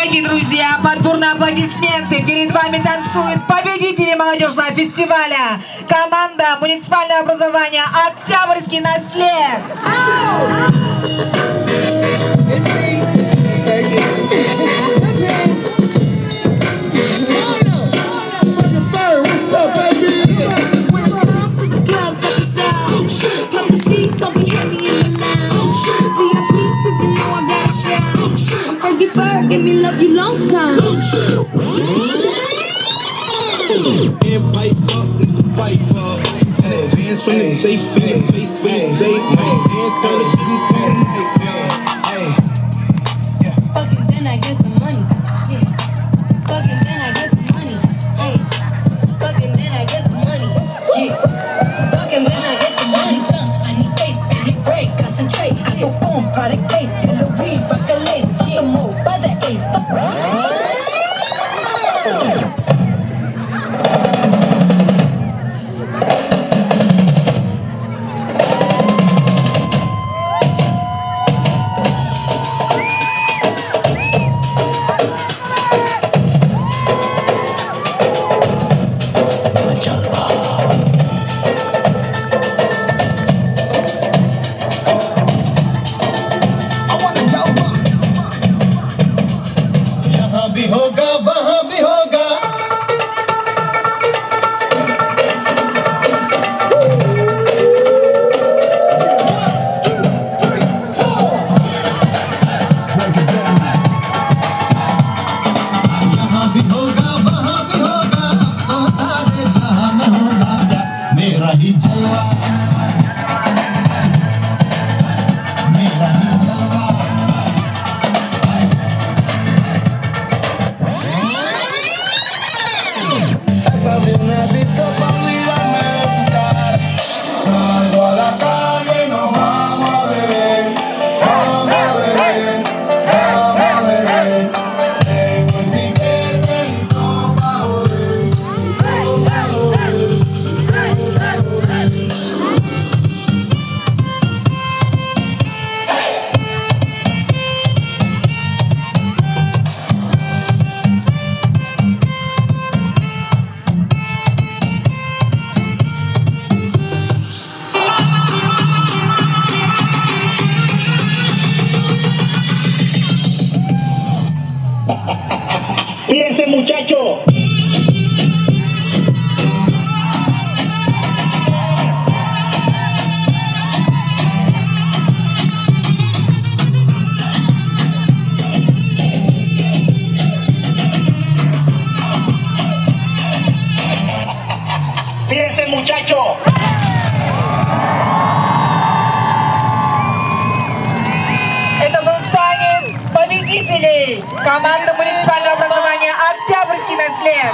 Дорогие друзья, подборные аплодисменты. Перед вами танцуют победители молодежного фестиваля. Команда муниципального образования «Октябрьский наслед». Give me love you long time. And pipe up, pipe up. And advance from the safe in your face when you say my hands on the shooting tonight. Fucking then I get some money. Yeah. Fucking then I get some money. Hey. Fucking then I get some money. Yeah. Fucking then I get some money. I need bass, I need break, concentrate. I go boom, product case, and the weed, rock a lace. Yeah, move by the ace. भी होगा वहाँ भी होगा यहाँ भी होगा वहाँ भी होगा तो सारे जहाँ में होगा मेरा ही जलवा मेरा ही जलवा Una disco para olvidarme de tu cara. Salgo a la calle y nos vamos a beber. Vamos a beber, vamos a beber. Tengo el piquete y todo pa' joder. Todo pa' joder, todo pa' joder. Tírense, muchacho. Tírense, muchacho. Это был танец победителей команды муниципального образования «Октябрьский наслед».